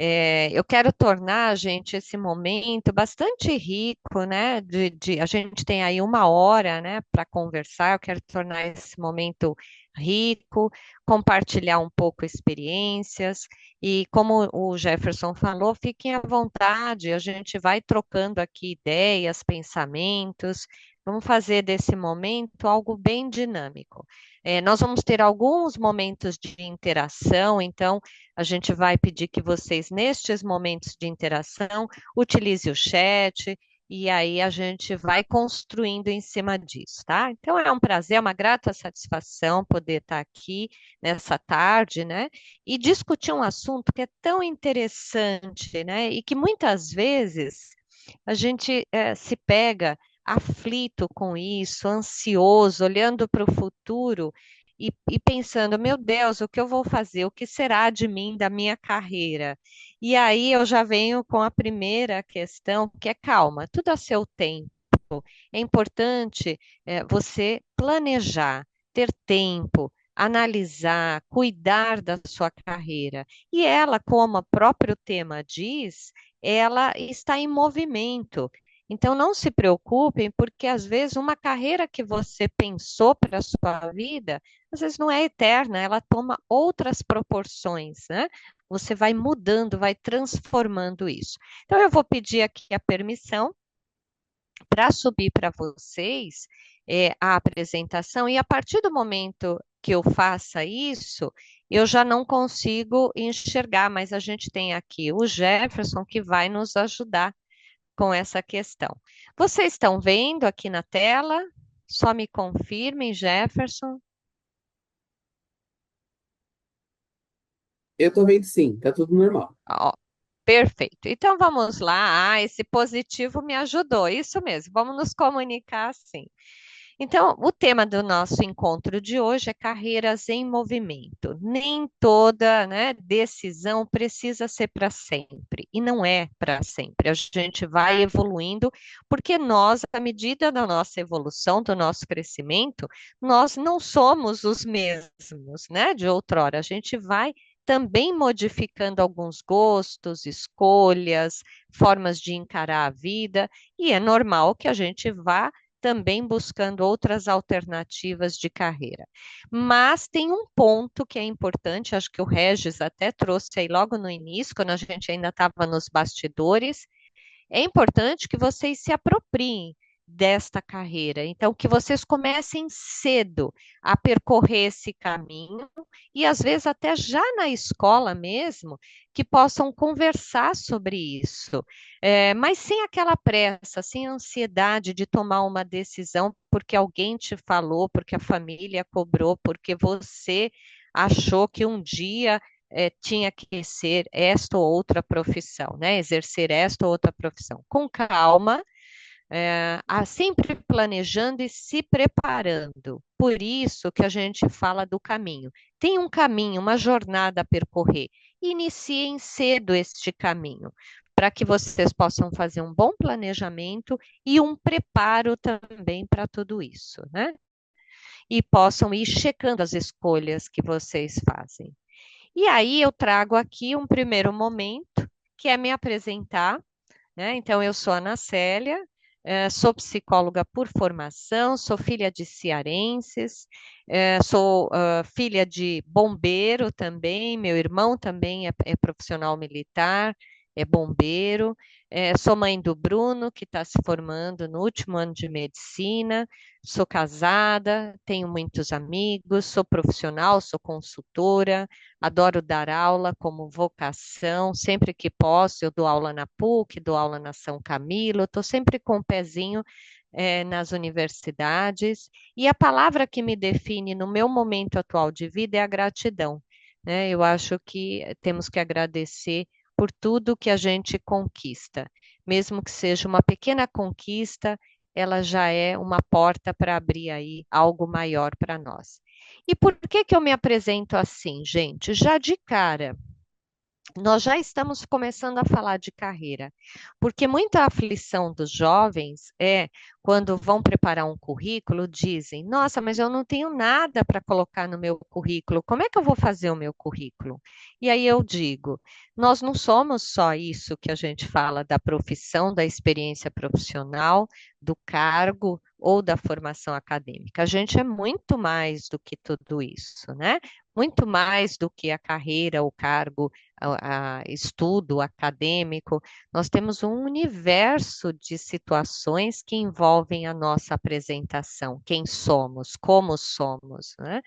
Eu quero tornar, gente, esse momento bastante rico, né? A gente tem aí uma hora, né, para conversar. Eu quero tornar esse momento rico, compartilhar um pouco experiências. E como o Jefferson falou, fiquem à vontade, a gente vai trocando aqui ideias, pensamentos. Vamos fazer desse momento algo bem dinâmico. Nós vamos ter alguns momentos de interação, então. A gente vai pedir que vocês, nestes momentos de interação, utilize o chat e aí a gente vai construindo em cima disso, tá? Então é um prazer, é uma grata satisfação poder estar aqui nessa tarde, né? E discutir um assunto que é tão interessante, né? E que muitas vezes a gente se pega aflito com isso, ansioso, olhando para o futuro e pensando, meu Deus, o que eu vou fazer? O que será de mim, da minha carreira? E aí eu já venho com a primeira questão, que é calma, tudo a seu tempo. É importante você planejar, ter tempo, analisar, cuidar da sua carreira. E ela, como o próprio tema diz, ela está em movimento. Então, não se preocupem, porque às vezes uma carreira que você pensou para a sua vida às vezes não é eterna, ela toma outras proporções, né? Você vai mudando, vai transformando isso. Então, eu vou pedir aqui a permissão para subir para vocês a apresentação, e a partir do momento que eu faça isso, eu já não consigo enxergar, mas a gente tem aqui o Jefferson que vai nos ajudar com essa questão. Vocês estão vendo aqui na tela? Só me confirmem, Jefferson. Eu tô vendo sim, tá tudo normal. Ó, perfeito. Então vamos lá. Ah, esse positivo me ajudou. Isso mesmo. Vamos nos comunicar assim. Então, o tema do nosso encontro de hoje é carreiras em movimento. Nem toda, né, decisão precisa ser para sempre, e não é para sempre. A gente vai evoluindo, porque nós, à medida da nossa evolução, do nosso crescimento, nós não somos os mesmos, né, de outrora. A gente vai também modificando alguns gostos, escolhas, formas de encarar a vida, e é normal que a gente vá também buscando outras alternativas de carreira. Mas tem um ponto que é importante, acho que o Regis até trouxe aí logo no início, quando a gente ainda estava nos bastidores, é importante que vocês se apropriem desta carreira. Então, que vocês comecem cedo a percorrer esse caminho e, às vezes, até já na escola mesmo, que possam conversar sobre isso, mas sem aquela pressa, sem ansiedade de tomar uma decisão porque alguém te falou, porque a família cobrou, porque você achou que um dia tinha que ser esta ou outra profissão, né? Exercer esta ou outra profissão. Com calma, sempre planejando e se preparando. Por isso que a gente fala do caminho. Tem um caminho, uma jornada a percorrer. Iniciem cedo este caminho, para que vocês possam fazer um bom planejamento e um preparo também para tudo isso, né? E possam ir checando as escolhas que vocês fazem. E aí eu trago aqui um primeiro momento, que é me apresentar, né? Então, eu sou Ana Célia, sou psicóloga por formação, sou filha de cearenses, sou filha de bombeiro também, meu irmão também é profissional militar, é bombeiro, sou mãe do Bruno, que está se formando no último ano de medicina, sou casada, tenho muitos amigos, sou profissional, sou consultora, adoro dar aula como vocação, sempre que posso, eu dou aula na PUC, dou aula na São Camilo, estou sempre com o pezinho nas universidades, e a palavra que me define no meu momento atual de vida é a gratidão, né? Eu acho que temos que agradecer por tudo que a gente conquista, mesmo que seja uma pequena conquista, ela já é uma porta para abrir aí algo maior para nós. E por que que eu me apresento assim, gente? Já de cara, nós já estamos começando a falar de carreira, porque muita aflição dos jovens é quando vão preparar um currículo, dizem: Nossa, mas eu não tenho nada para colocar no meu currículo, como é que eu vou fazer o meu currículo? E aí eu digo: nós não somos só isso que a gente fala da profissão, da experiência profissional, do cargo ou da formação acadêmica, a gente é muito mais do que tudo isso, né? Muito mais do que a carreira, o cargo a estudo acadêmico, nós temos um universo de situações que envolvem a nossa apresentação, quem somos, como somos, né?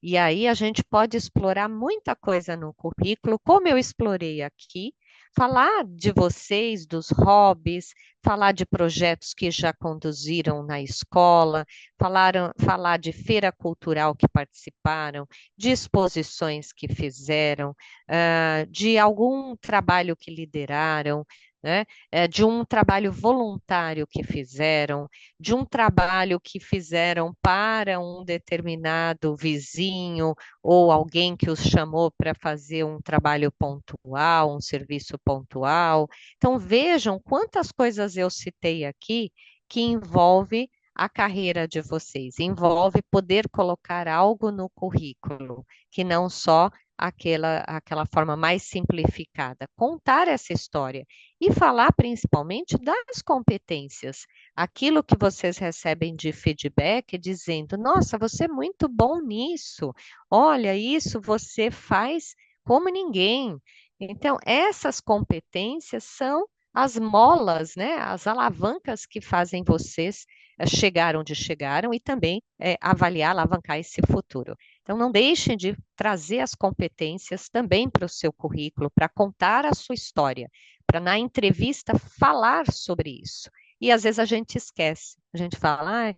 E aí a gente pode explorar muita coisa no currículo, como eu explorei aqui, falar de vocês, dos hobbies, falar de projetos que já conduziram na escola, falar de feira cultural que participaram, de exposições que fizeram, de algum trabalho que lideraram, né? De um trabalho voluntário que fizeram, de um trabalho que fizeram para um determinado vizinho ou alguém que os chamou para fazer um trabalho pontual, um serviço pontual. Então, vejam quantas coisas eu citei aqui que envolve a carreira de vocês, envolve poder colocar algo no currículo, que não só aquela forma mais simplificada, contar essa história e falar principalmente das competências, aquilo que vocês recebem de feedback, dizendo: Nossa, você é muito bom nisso, olha, isso você faz como ninguém. Então, essas competências são as molas, né, as alavancas que fazem vocês chegar onde chegaram e também avaliar, alavancar esse futuro. Então, não deixem de trazer as competências também para o seu currículo, para contar a sua história, para na entrevista falar sobre isso. E às vezes a gente esquece, a gente fala,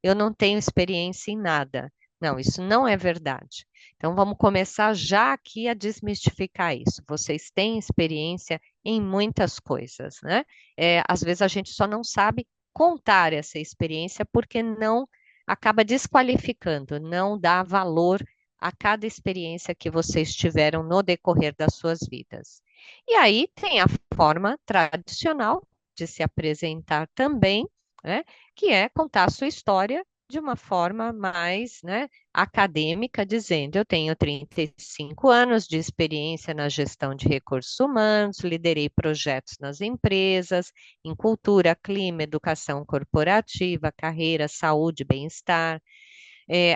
eu não tenho experiência em nada. Não, isso não é verdade. Então vamos começar já aqui a desmistificar isso. Vocês têm experiência em muitas coisas, né? Às vezes a gente só não sabe contar essa experiência porque não acaba desqualificando, não dá valor a cada experiência que vocês tiveram no decorrer das suas vidas. E aí tem a forma tradicional de se apresentar também, né, que é contar a sua história de uma forma mais, né, acadêmica, dizendo: eu tenho 35 anos de experiência na gestão de recursos humanos, liderei projetos nas empresas, em cultura, clima, educação corporativa, carreira, saúde, bem-estar.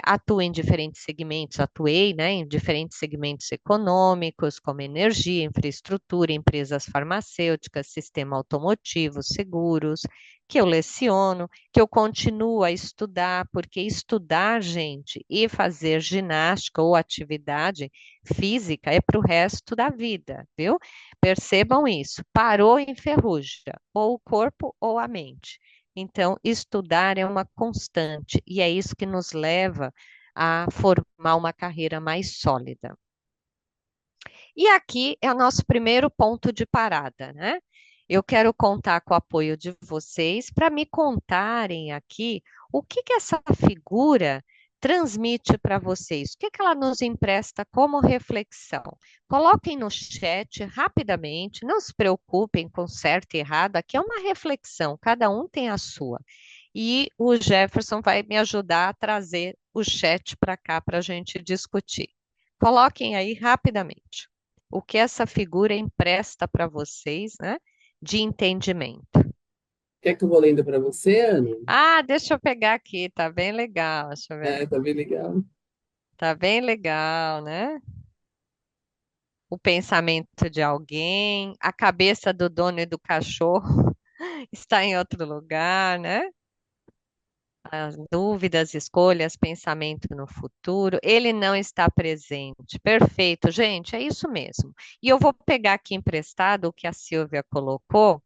Atuo em diferentes segmentos, atuei, né, em diferentes segmentos econômicos, como energia, infraestrutura, empresas farmacêuticas, sistema automotivo, seguros, que eu leciono, que eu continuo a estudar, porque estudar, gente, e fazer ginástica ou atividade física é para o resto da vida, viu? Percebam isso. Parou, enferruja, ou o corpo ou a mente. Então, estudar é uma constante e é isso que nos leva a formar uma carreira mais sólida. E aqui é o nosso primeiro ponto de parada, né? Eu quero contar com o apoio de vocês para me contarem aqui o que que essa figura transmite para vocês, o que que ela nos empresta como reflexão. Coloquem no chat rapidamente, não se preocupem com certo e errado, aqui é uma reflexão, cada um tem a sua. E o Jefferson vai me ajudar a trazer o chat para cá para a gente discutir. Coloquem aí rapidamente o que essa figura empresta para vocês, né, de entendimento. Quer que eu vou lendo para você, Ana? Ah, deixa eu pegar aqui, tá bem legal, deixa eu ver. Tá bem legal. Tá bem legal, né? O pensamento de alguém, a cabeça do dono e do cachorro está em outro lugar, né? As dúvidas, escolhas, pensamento no futuro, ele não está presente. Perfeito, gente, é isso mesmo. E eu vou pegar aqui emprestado o que a Silvia colocou,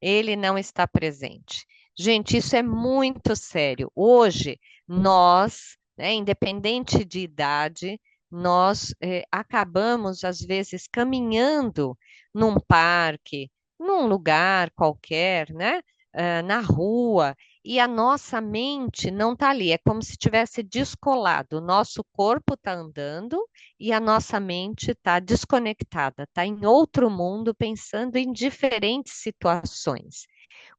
ele não está presente. Gente, isso é muito sério. Hoje, nós, né, independente de idade, nós acabamos, às vezes, caminhando num parque, num lugar qualquer, né, na rua, e a nossa mente não está ali. É como se tivesse descolado. O nosso corpo está andando e a nossa mente está desconectada, está em outro mundo, pensando em diferentes situações.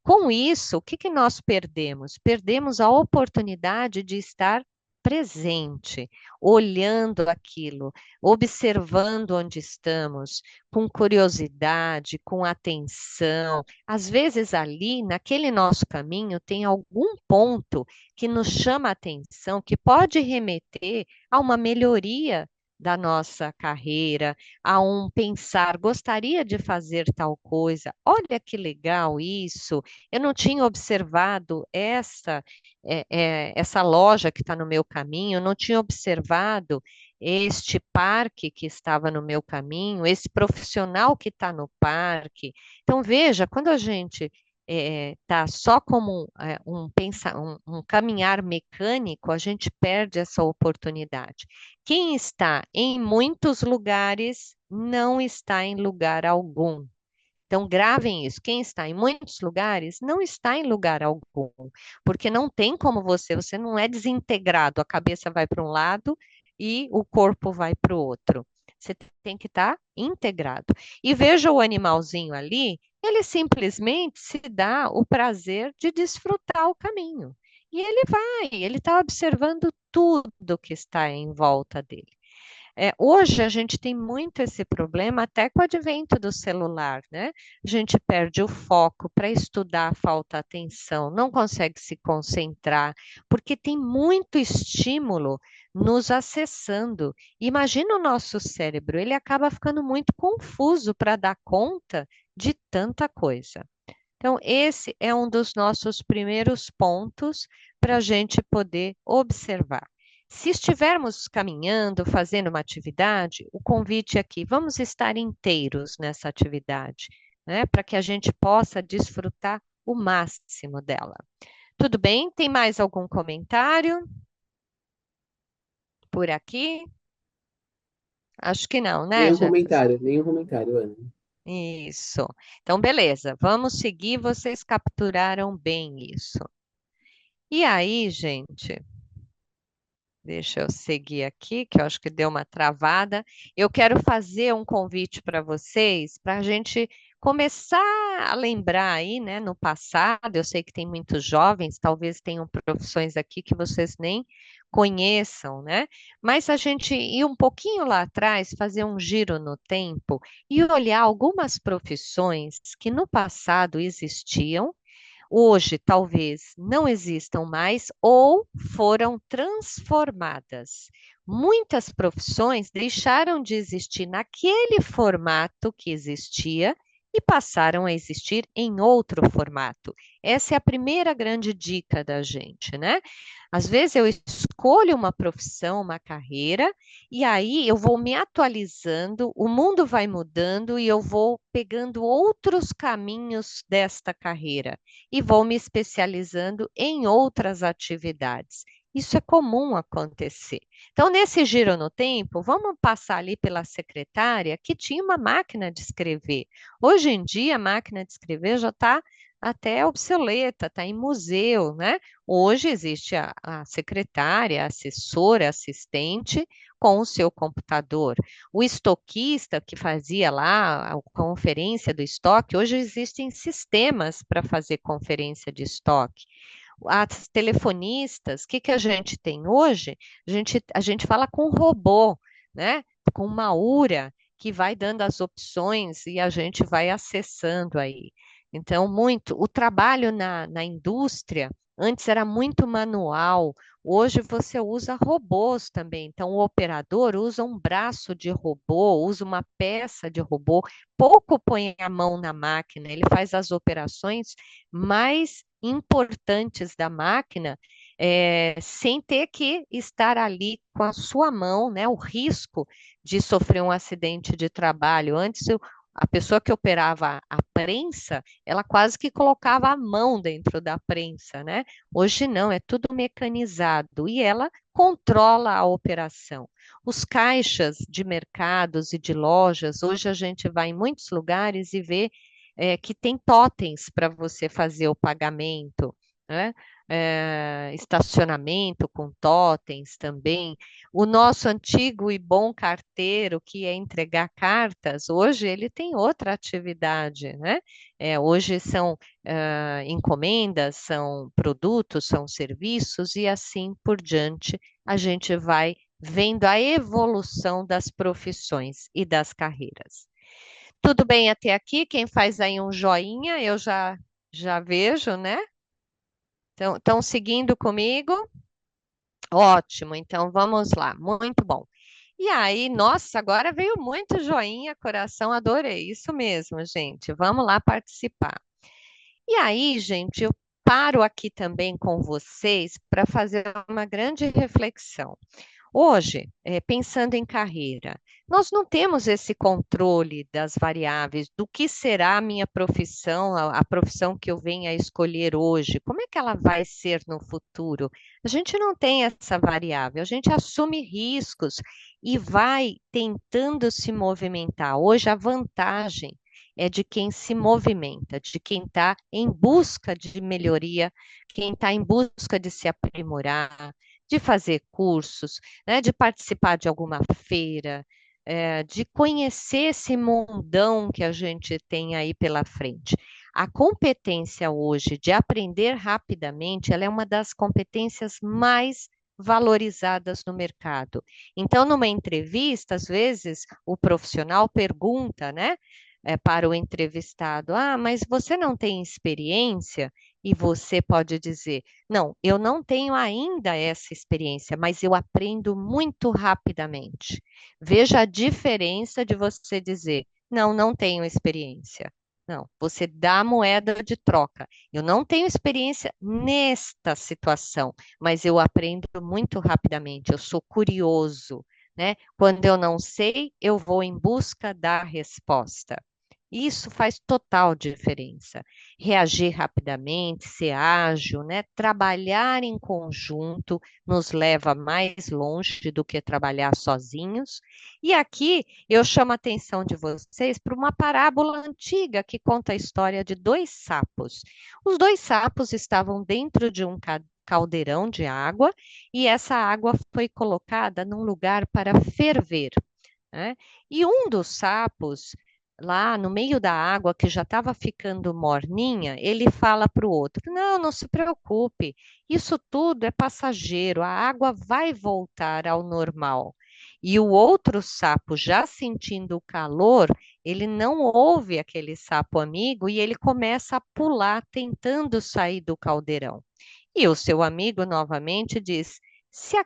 Com isso, o que que nós perdemos? Perdemos a oportunidade de estar presente, olhando aquilo, observando onde estamos, com curiosidade, com atenção. Às vezes, ali, naquele nosso caminho, tem algum ponto que nos chama a atenção, que pode remeter a uma melhoria da nossa carreira, a um pensar, gostaria de fazer tal coisa, olha que legal isso, eu não tinha observado essa loja que está no meu caminho, eu não tinha observado este parque que estava no meu caminho, esse profissional que está no parque. Então, veja, quando a gente está só como um caminhar mecânico, a gente perde essa oportunidade. Quem está em muitos lugares não está em lugar algum. Então, gravem isso. Quem está em muitos lugares não está em lugar algum, porque não tem como você não é desintegrado. A cabeça vai para um lado e o corpo vai para o outro. Você tem que estar integrado. E veja o animalzinho ali, ele simplesmente se dá o prazer de desfrutar o caminho. E ele vai, ele está observando tudo que está em volta dele. Hoje a gente tem muito esse problema, até com o advento do celular, né? A gente perde o foco para estudar, falta atenção, não consegue se concentrar, porque tem muito estímulo nos acessando. Imagina o nosso cérebro, ele acaba ficando muito confuso para dar conta de tanta coisa. Então, esse é um dos nossos primeiros pontos para a gente poder observar. Se estivermos caminhando, fazendo uma atividade, o convite aqui, vamos estar inteiros nessa atividade, né? Para que a gente possa desfrutar o máximo dela. Tudo bem? Tem mais algum comentário por aqui? Acho que não, né, Jefferson? Nenhum comentário, Ana. Isso. Então, beleza. Vamos seguir. Vocês capturaram bem isso. E aí, gente? Deixa eu seguir aqui, que eu acho que deu uma travada. Eu quero fazer um convite para vocês, para a gente começar a lembrar aí, né, no passado. Eu sei que tem muitos jovens, talvez tenham profissões aqui que vocês nem conheçam, né? Mas a gente ir um pouquinho lá atrás, fazer um giro no tempo e olhar algumas profissões que no passado existiam, hoje talvez não existam mais ou foram transformadas. Muitas profissões deixaram de existir naquele formato que existia e passaram a existir em outro formato. Essa é a primeira grande dica da gente, né? Às vezes eu escolho uma profissão, uma carreira, e aí eu vou me atualizando, o mundo vai mudando e eu vou pegando outros caminhos desta carreira e vou me especializando em outras atividades. Isso é comum acontecer. Então, nesse giro no tempo, vamos passar ali pela secretária que tinha uma máquina de escrever. Hoje em dia, a máquina de escrever já está até obsoleta, está em museu, né? Hoje existe a secretária, a assessora, assistente com o seu computador. O estoquista que fazia lá a conferência do estoque, hoje existem sistemas para fazer conferência de estoque. As telefonistas, o que que a gente tem hoje? A gente fala com robô, né? Com uma URA que vai dando as opções e a gente vai acessando aí. Então, muito, o trabalho na indústria antes era muito manual, hoje você usa robôs também. Então, o operador usa um braço de robô, usa uma peça de robô, pouco põe a mão na máquina, ele faz as operações mais importantes da máquina, sem ter que estar ali com a sua mão, né? O risco de sofrer um acidente de trabalho. Antes, a pessoa que operava a prensa, ela quase que colocava a mão dentro da prensa, né? Hoje não, é tudo mecanizado e ela controla a operação. Os caixas de mercados e de lojas, hoje a gente vai em muitos lugares e vê que tem totens para você fazer o pagamento, né? estacionamento com totens também. O nosso antigo e bom carteiro, que é entregar cartas, hoje ele tem outra atividade, né? Hoje são encomendas, são produtos, são serviços e assim por diante. A gente vai vendo a evolução das profissões e das carreiras. Tudo bem até aqui? Quem faz aí um joinha, eu já vejo, né? Então, estão seguindo comigo? Ótimo, então vamos lá, muito bom. E aí, nossa, agora veio muito joinha, coração, adorei, isso mesmo, gente. Vamos lá participar. E aí, gente, eu paro aqui também com vocês para fazer uma grande reflexão. Hoje, pensando em carreira, nós não temos esse controle das variáveis do que será a minha profissão, a profissão que eu venha a escolher hoje, como é que ela vai ser no futuro? A gente não tem essa variável, a gente assume riscos e vai tentando se movimentar. Hoje, a vantagem é de quem se movimenta, de quem está em busca de melhoria, quem está em busca de se aprimorar, de fazer cursos, né, de participar de alguma feira, de conhecer esse mundão que a gente tem aí pela frente. A competência hoje de aprender rapidamente, ela é uma das competências mais valorizadas no mercado. Então, numa entrevista, às vezes, o profissional pergunta, né, para o entrevistado: Ah, mas você não tem experiência? E você pode dizer: Não, eu não tenho ainda essa experiência, mas eu aprendo muito rapidamente. Veja a diferença de você dizer: Não, não tenho experiência. Não, você dá a moeda de troca. Eu não tenho experiência nesta situação, mas eu aprendo muito rapidamente. Eu sou curioso, né? Quando eu não sei, eu vou em busca da resposta. Isso faz total diferença. Reagir rapidamente, ser ágil, né? Trabalhar em conjunto nos leva mais longe do que trabalhar sozinhos. E aqui eu chamo a atenção de vocês para uma parábola antiga que conta a história de dois sapos. Os dois sapos estavam dentro de um caldeirão de água e essa água foi colocada num lugar para ferver, né? E um dos sapos, lá no meio da água, que já estava ficando morninha, ele fala para o outro: Não, não se preocupe, isso tudo é passageiro, a água vai voltar ao normal. E o outro sapo, já sentindo o calor, ele não ouve aquele sapo amigo e ele começa a pular, tentando sair do caldeirão. E o seu amigo novamente diz: se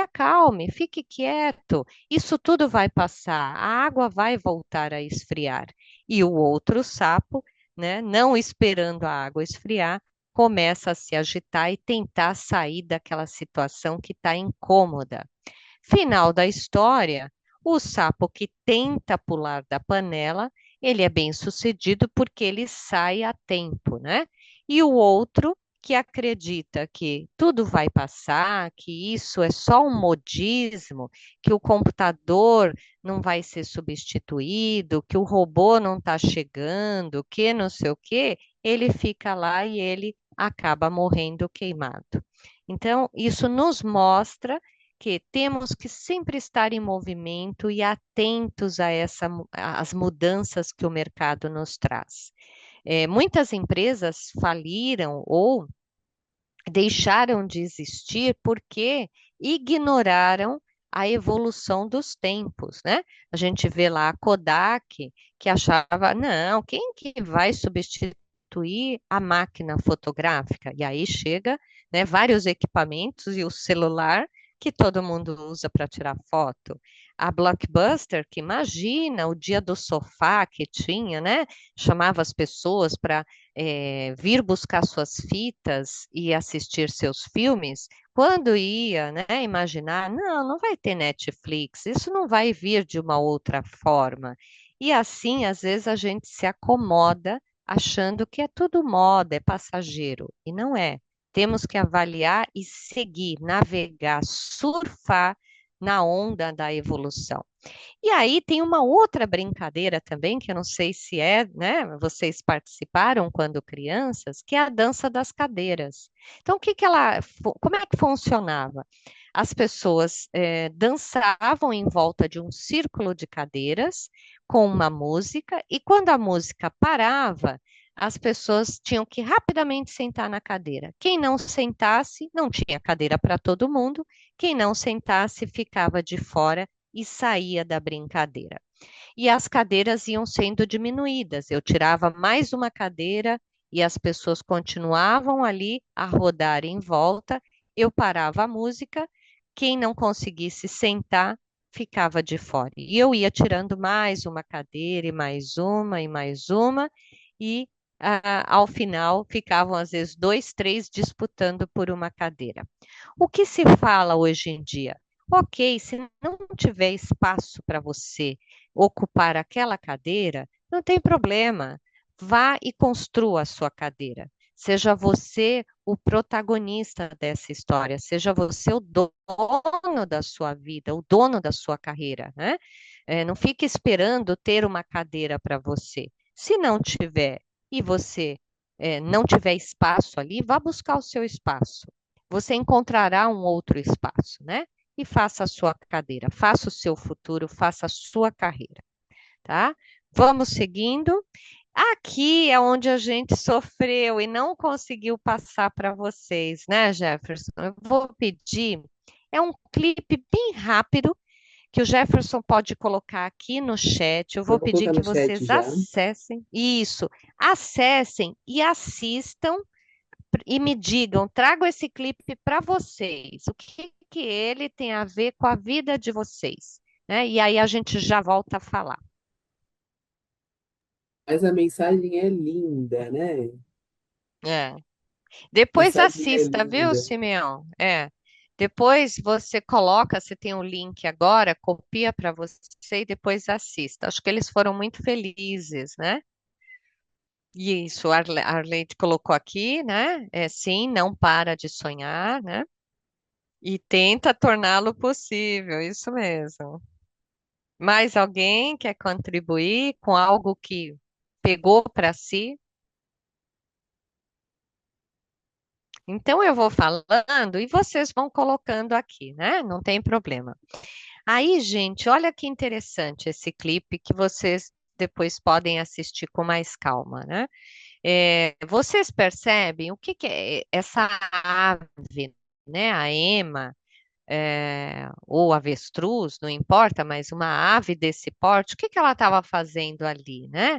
acalme, fique quieto, isso tudo vai passar, a água vai voltar a esfriar. E o outro sapo, né, não esperando a água esfriar, começa a se agitar e tentar sair daquela situação que está incômoda. Final da história: o sapo que tenta pular da panela, ele é bem-sucedido porque ele sai a tempo, né? E o outro que acredita que tudo vai passar, que isso é só um modismo, que o computador não vai ser substituído, que o robô não está chegando, que não sei o quê, ele fica lá e ele acaba morrendo queimado. Então, isso nos mostra que temos que sempre estar em movimento e atentos a às mudanças que o mercado nos traz. Muitas empresas faliram ou deixaram de existir porque ignoraram a evolução dos tempos, né? A gente vê lá a Kodak, que achava: não, quem que vai substituir a máquina fotográfica? E aí chega, né, vários equipamentos e o celular que todo mundo usa para tirar foto. A Blockbuster, que imagina o dia do sofá que tinha, né? Chamava as pessoas para vir buscar suas fitas e assistir seus filmes, quando ia, né, imaginar: não, não vai ter Netflix, isso não vai vir de uma outra forma. E assim, às vezes, a gente se acomoda achando que é tudo moda, é passageiro, e não é. Temos que avaliar e seguir, navegar, surfar na onda da evolução. E aí tem uma outra brincadeira também, que eu não sei se é, né? Vocês participaram quando crianças, que é a dança das cadeiras. Então, como é que funcionava? As pessoas dançavam em volta de um círculo de cadeiras com uma música, e quando a música parava, as pessoas tinham que rapidamente sentar na cadeira. Quem não sentasse, não tinha cadeira para todo mundo, quem não sentasse ficava de fora e saía da brincadeira. E as cadeiras iam sendo diminuídas. Eu tirava mais uma cadeira e as pessoas continuavam ali a rodar em volta. Eu parava a música. Quem não conseguisse sentar ficava de fora. E eu ia tirando mais uma cadeira e mais uma, e ao final ficavam às vezes dois, três disputando por uma cadeira. O que se fala hoje em dia? Ok, se não tiver espaço para você ocupar aquela cadeira, não tem problema. Vá e construa a sua cadeira. Seja você o protagonista dessa história, seja você o dono da sua vida, o dono da sua carreira, né? Não fique esperando ter uma cadeira para você. Se não tiver e você não tiver espaço ali, vá buscar o seu espaço. Você encontrará um outro espaço, né? E faça a sua cadeira, faça o seu futuro, faça a sua carreira, tá? Vamos seguindo. Aqui é onde a gente sofreu e não conseguiu passar para vocês, né, Jefferson? Eu vou pedir, é um clipe bem rápido que o Jefferson pode colocar aqui no chat. Eu Eu vou vou pedir colocar que no chat vocês já. acessem isso, acessem e assistam e me digam, trago esse clipe para vocês. O que que ele tem a ver com a vida de vocês, né? E aí a gente já volta a falar. Mas a mensagem é linda, né? É. A Depois mensagem é assista, viu, linda. Simeão? É. Depois você coloca, você tem o link agora, copia para você e depois assista. Acho que eles foram muito felizes, né? Isso, a Arleide colocou aqui, né? É, sim, não para de sonhar, né? E tenta torná-lo possível, isso mesmo. Mais alguém quer contribuir com algo que pegou para si? Então eu vou falando e vocês vão colocando aqui, né? Não tem problema. Aí, gente, olha que interessante esse clipe que vocês depois podem assistir com mais calma, né? Vocês percebem o que que é essa ave, né? A ema, ou avestruz, não importa, mas uma ave desse porte, o que que ela estava fazendo ali, né?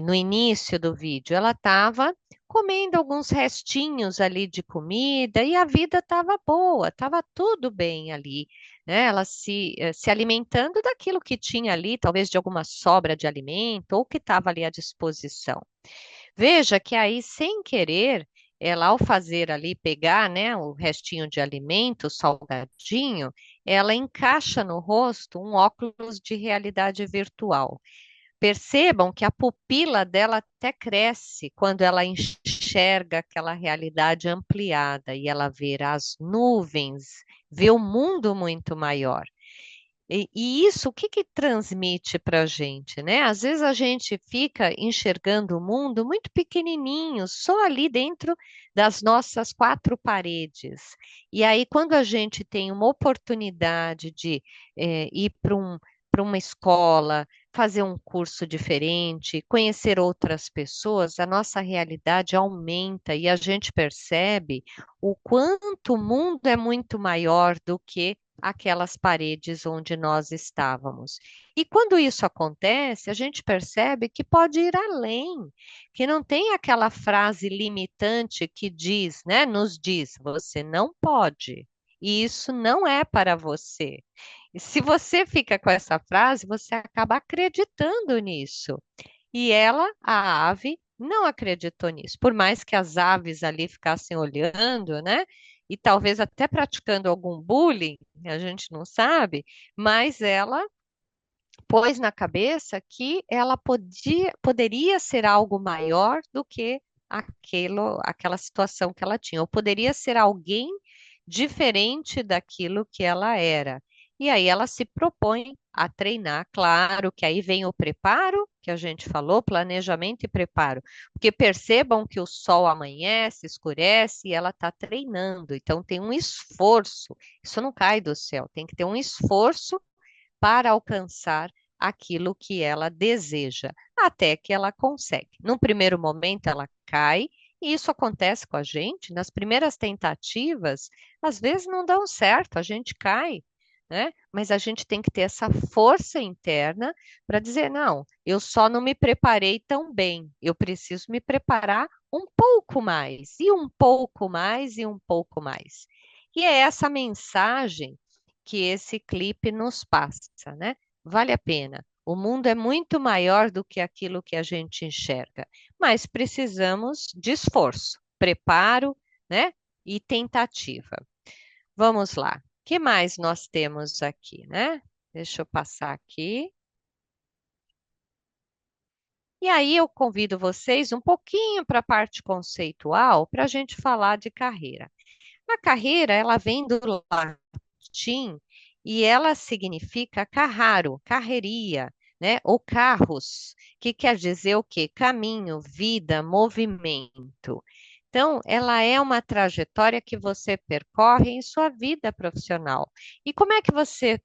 No início do vídeo, ela estava comendo alguns restinhos ali de comida e a vida estava boa, estava tudo bem ali, né? Ela se alimentando daquilo que tinha ali, talvez de alguma sobra de alimento ou que estava ali à disposição. Veja que aí, sem querer, ela ao fazer ali, pegar, né, o restinho de alimento, o salgadinho, ela encaixa no rosto um óculos de realidade virtual. Percebam que a pupila dela até cresce quando ela enxerga aquela realidade ampliada e ela vê as nuvens, vê o mundo muito maior. E isso, o que que transmite para a gente, né? Às vezes a gente fica enxergando o mundo muito pequenininho, só ali dentro das nossas quatro paredes. E aí, quando a gente tem uma oportunidade de ir para uma escola, fazer um curso diferente, conhecer outras pessoas, a nossa realidade aumenta e a gente percebe o quanto o mundo é muito maior do que aquelas paredes onde nós estávamos. E quando isso acontece, a gente percebe que pode ir além, que não tem aquela frase limitante que diz, né, nos diz, você não pode. E isso não é para você. E se você fica com essa frase, você acaba acreditando nisso. E ela, a ave, não acreditou nisso. Por mais que as aves ali ficassem olhando, né? E talvez até praticando algum bullying, a gente não sabe, mas ela pôs na cabeça que ela poderia ser algo maior do que aquela situação que ela tinha, ou poderia ser alguém diferente daquilo que ela era. E aí ela se propõe a treinar, claro que aí vem o preparo, que a gente falou, planejamento e preparo. Porque percebam que o sol amanhece, escurece e ela está treinando, então tem um esforço. Isso não cai do céu, tem que ter um esforço para alcançar aquilo que ela deseja, até que ela consegue. No primeiro momento, ela cai, e isso acontece com a gente. Nas primeiras tentativas, às vezes não dão certo, a gente cai, né? Mas a gente tem que ter essa força interna para dizer: não, eu só não me preparei tão bem, eu preciso me preparar um pouco mais, e um pouco mais, e um pouco mais. E é essa mensagem que esse clipe nos passa, né? Vale a pena. O mundo é muito maior do que aquilo que a gente enxerga, mas precisamos de esforço, preparo, né? E tentativa. Vamos lá. O que mais nós temos aqui, né? Deixa eu passar aqui. E aí eu convido vocês um pouquinho para a parte conceitual para a gente falar de carreira. A carreira, ela vem do latim e ela significa carraro, carreria, né? Ou carros, que quer dizer o quê? Caminho, vida, movimento. Então, ela é uma trajetória que você percorre em sua vida profissional. E como é que você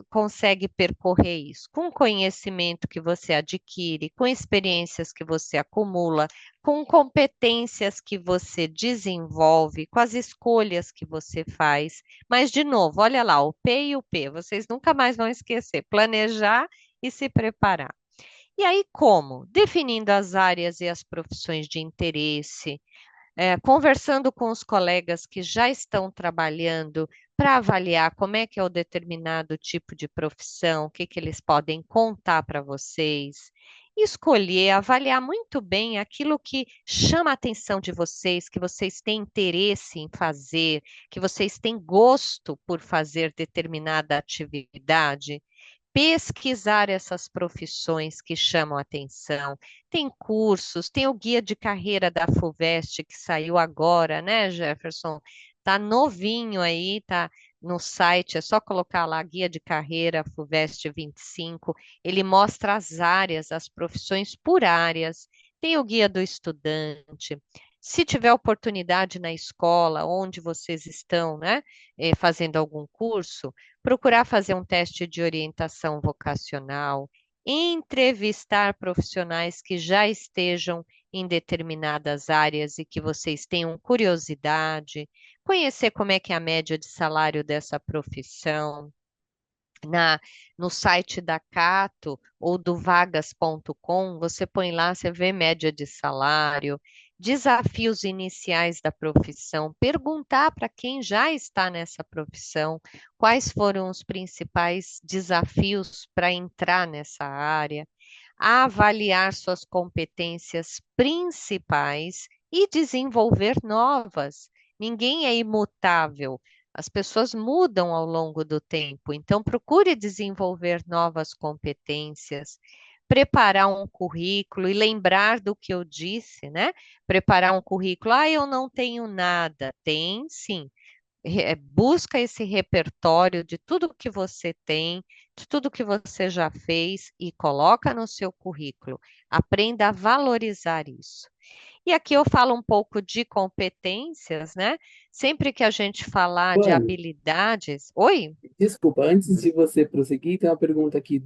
consegue percorrer isso? Com o conhecimento que você adquire, com experiências que você acumula, com competências que você desenvolve, com as escolhas que você faz. Mas, de novo, olha lá, o P e o P, vocês nunca mais vão esquecer: planejar e se preparar. E aí, como? Definindo as áreas e as profissões de interesse, conversando com os colegas que já estão trabalhando para avaliar como é que é o determinado tipo de profissão, o que que eles podem contar para vocês, escolher, avaliar muito bem aquilo que chama a atenção de vocês, que vocês têm interesse em fazer, que vocês têm gosto por fazer determinada atividade, pesquisar essas profissões que chamam a atenção. Tem cursos, tem o guia de carreira da FUVEST que saiu agora, né, Jefferson? Tá novinho aí, tá no site, é só colocar lá guia de carreira FUVEST 25. Ele mostra as áreas, as profissões por áreas. Tem o guia do estudante. Se tiver oportunidade na escola, onde vocês estão, né, fazendo algum curso, procurar fazer um teste de orientação vocacional, entrevistar profissionais que já estejam em determinadas áreas e que vocês tenham curiosidade, conhecer como é que é a média de salário dessa profissão. Na, no site da Cato ou do vagas.com, você põe lá, você vê média de salário, desafios iniciais da profissão, perguntar para quem já está nessa profissão quais foram os principais desafios para entrar nessa área, avaliar suas competências principais e desenvolver novas. Ninguém é imutável. As pessoas mudam ao longo do tempo, então procure desenvolver novas competências, preparar um currículo e lembrar do que eu disse, né? Preparar um currículo. Ah, eu não tenho nada. Tem, sim. Busca esse repertório de tudo que você tem, de tudo que você já fez e coloca no seu currículo. Aprenda a valorizar isso. E aqui eu falo um pouco de competências, né? Sempre que a gente falar de Luane, habilidades. Oi? desculpa, antes de você prosseguir, tem uma pergunta aqui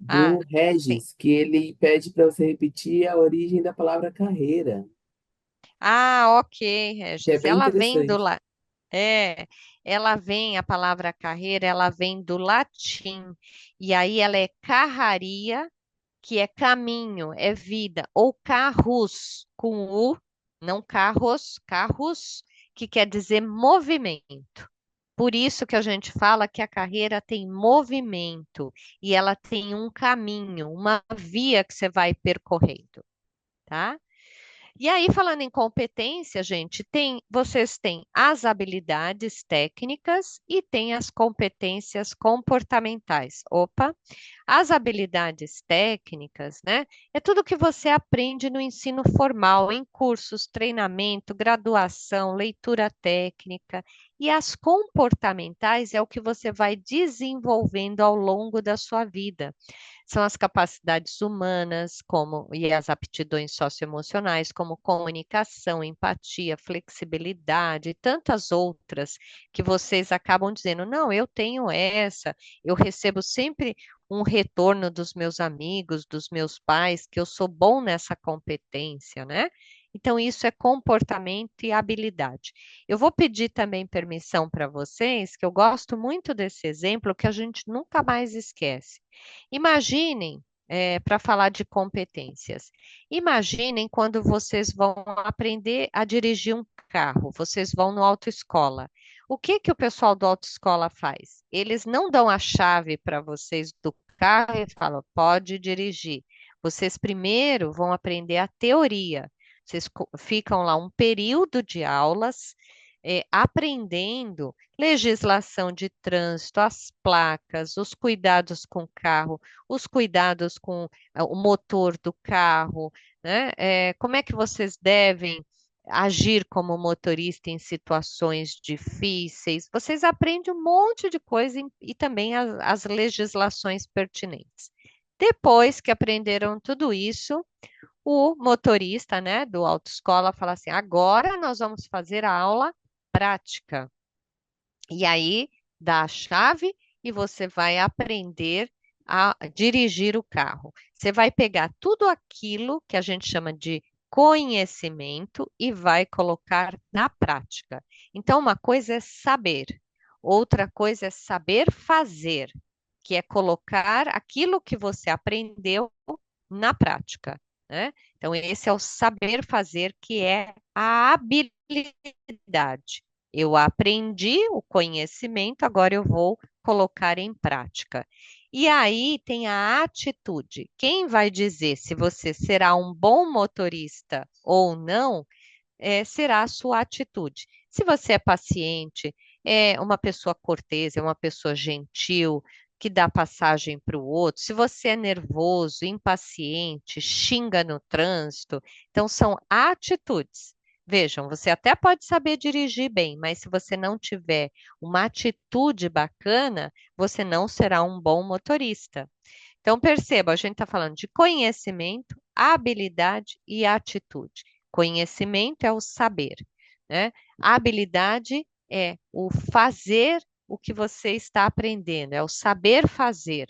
Ah, do sim. Regis, que ele pede para você repetir a origem da palavra carreira, Ah, ok, que é Regis. bem Ela vem do interessante. lá. É, ela vem, a palavra carreira, ela vem do latim. E aí ela é carraria, que é caminho, é vida, ou carros, com U, não carros, carros, que quer dizer movimento. Por isso que a gente fala que a carreira tem movimento e ela tem um caminho, uma via que você vai percorrendo, tá? E aí, falando em competência, gente, vocês têm as habilidades técnicas e tem as competências comportamentais. Opa, as habilidades técnicas, né? É tudo que você aprende no ensino formal, em cursos, treinamento, graduação, leitura técnica. E as comportamentais é o que você vai desenvolvendo ao longo da sua vida. São as capacidades humanas, como e as aptidões socioemocionais, como comunicação, empatia, flexibilidade e tantas outras que vocês acabam dizendo, não, eu tenho essa, eu recebo sempre um retorno dos meus amigos, dos meus pais, que eu sou bom nessa competência, né? Então, isso é comportamento e habilidade. Eu vou pedir também permissão para vocês, que eu gosto muito desse exemplo, que a gente nunca mais esquece. Imaginem, para falar de competências, imaginem quando vocês vão aprender a dirigir um carro, vocês vão no autoescola. O que que o pessoal do autoescola faz? Eles não dão a chave para vocês do carro e falam, pode dirigir. Vocês primeiro vão aprender a teoria. Vocês ficam lá um período de aulas, aprendendo legislação de trânsito, as placas, os cuidados com o carro, os cuidados com o motor do carro, né? Como é que vocês devem agir como motorista em situações difíceis? Vocês aprendem um monte de coisa e também as legislações pertinentes. Depois que aprenderam tudo isso, o motorista, né, do autoescola fala assim: agora nós vamos fazer a aula prática. E aí dá a chave e você vai aprender a dirigir o carro. Você vai pegar tudo aquilo que a gente chama de conhecimento e vai colocar na prática. Então, uma coisa é saber, outra coisa é saber fazer, que é colocar aquilo que você aprendeu na prática, né? Então, esse é o saber fazer, que é a habilidade. Eu aprendi o conhecimento, agora eu vou colocar em prática. E aí tem a atitude. Quem vai dizer se você será um bom motorista ou não, será a sua atitude. Se você é paciente, é uma pessoa cortês, é uma pessoa gentil, que dá passagem para o outro, se você é nervoso, impaciente, xinga no trânsito, então são atitudes. Vejam, você até pode saber dirigir bem, mas se você não tiver uma atitude bacana, você não será um bom motorista. Então, perceba, a gente está falando de conhecimento, habilidade e atitude. Conhecimento é o saber, né? A habilidade é o fazer o que você está aprendendo, é o saber fazer,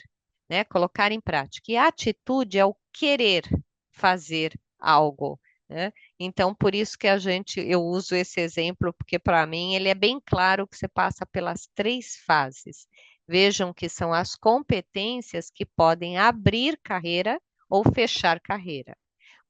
né? Colocar em prática. E a atitude é o querer fazer algo, né? Então, por isso que eu uso esse exemplo, porque para mim ele é bem claro que você passa pelas três fases. Vejam que são as competências que podem abrir carreira ou fechar carreira.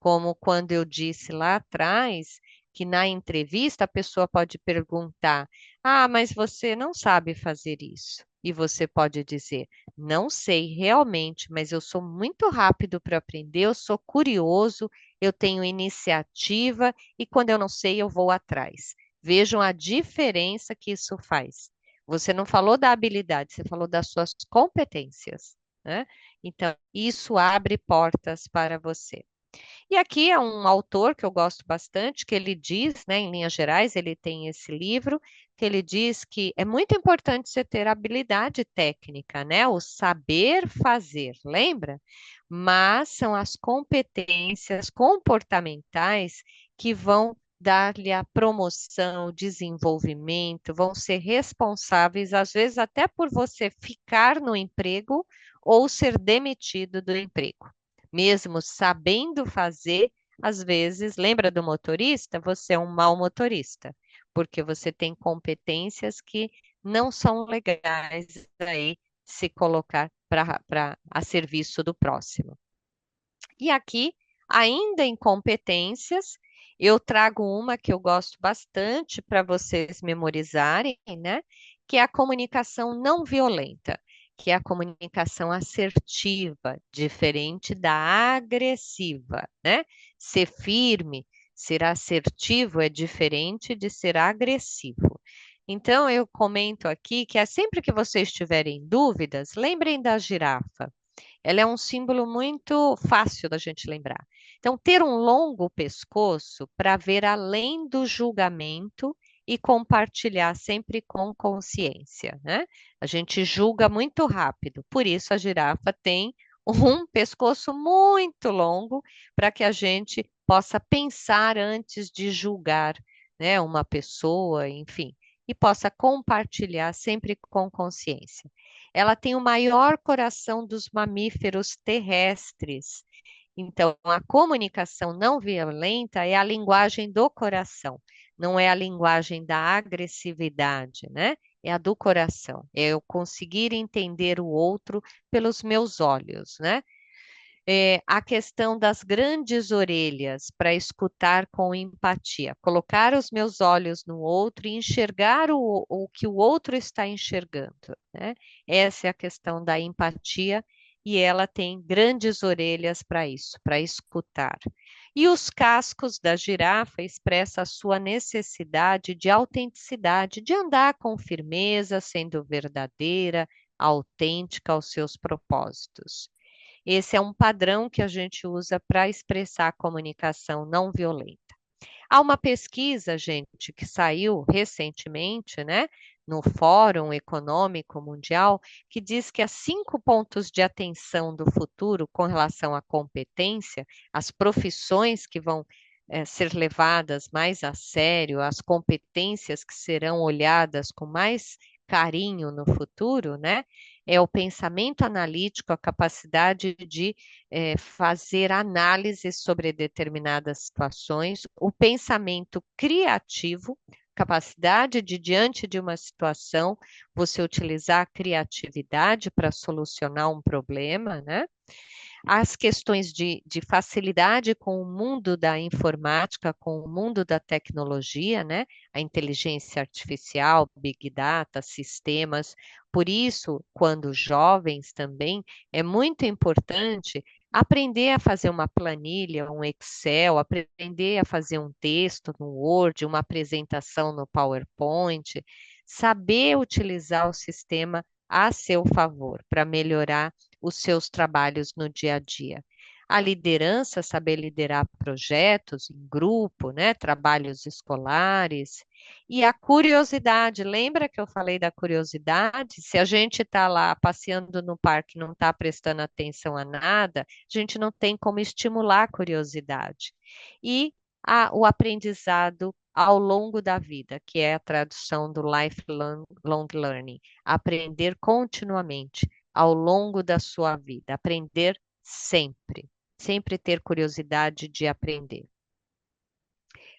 Como quando eu disse lá atrás que na entrevista a pessoa pode perguntar: Ah, mas você não sabe fazer isso. E você pode dizer: Não sei realmente, mas eu sou muito rápido para aprender, eu sou curioso, eu tenho iniciativa e quando eu não sei, eu vou atrás. Vejam a diferença que isso faz. Você não falou da habilidade, você falou das suas competências, né? Então, isso abre portas para você. E aqui é um autor que eu gosto bastante, que ele diz, né, em linhas gerais, ele tem esse livro, que ele diz que é muito importante você ter habilidade técnica, né, o saber fazer, lembra? Mas são as competências comportamentais que vão dar-lhe a promoção, o desenvolvimento, vão ser responsáveis, às vezes até por você ficar no emprego ou ser demitido do emprego mesmo sabendo fazer, às vezes, lembra do motorista? Você é um mau motorista, porque você tem competências que não são legais aí se colocar para a serviço do próximo. E aqui, ainda em competências, eu trago uma que eu gosto bastante para vocês memorizarem, né? Que é a comunicação não violenta, que é a comunicação assertiva, diferente da agressiva, né? Ser firme, ser assertivo é diferente de ser agressivo. Então, eu comento aqui que é sempre que vocês tiverem dúvidas, lembrem da girafa. Ela é um símbolo muito fácil da gente lembrar. Então, ter um longo pescoço para ver além do julgamento e compartilhar sempre com consciência, né? A gente julga muito rápido, por isso a girafa tem um pescoço muito longo para que a gente possa pensar antes de julgar, né, uma pessoa, enfim, e possa compartilhar sempre com consciência. Ela tem o maior coração dos mamíferos terrestres. Então, a comunicação não violenta é a linguagem do coração, não é a linguagem da agressividade, né? É a do coração. É eu conseguir entender o outro pelos meus olhos, né? A questão das grandes orelhas para escutar com empatia, colocar os meus olhos no outro e enxergar o que o outro está enxergando, né? Essa é a questão da empatia e ela tem grandes orelhas para isso, para escutar. E os cascos da girafa expressam a sua necessidade de autenticidade, de andar com firmeza, sendo verdadeira, autêntica aos seus propósitos. Esse é um padrão que a gente usa para expressar a comunicação não violenta. Há uma pesquisa, gente, que saiu recentemente, né, no Fórum Econômico Mundial, que diz que as 5 pontos de atenção do futuro com relação à competência, as profissões que vão ser levadas mais a sério, as competências que serão olhadas com mais carinho no futuro, né? É o pensamento analítico, a capacidade de fazer análises sobre determinadas situações, o pensamento criativo, capacidade de, diante de uma situação, você utilizar a criatividade para solucionar um problema, né? As questões de facilidade com o mundo da informática, com o mundo da tecnologia, né? A inteligência artificial, Big Data, sistemas. Por isso, quando jovens também, é muito importante aprender a fazer uma planilha, um Excel, aprender a fazer um texto no Word, uma apresentação no PowerPoint, saber utilizar o sistema a seu favor para melhorar os seus trabalhos no dia a dia. A liderança, saber liderar projetos em grupo, né, trabalhos escolares. E a curiosidade, lembra que eu falei da curiosidade? Se a gente está lá passeando no parque e não está prestando atenção a nada, a gente não tem como estimular a curiosidade. E o aprendizado ao longo da vida, que é a tradução do lifelong learning, aprender continuamente ao longo da sua vida, aprender sempre, sempre ter curiosidade de aprender.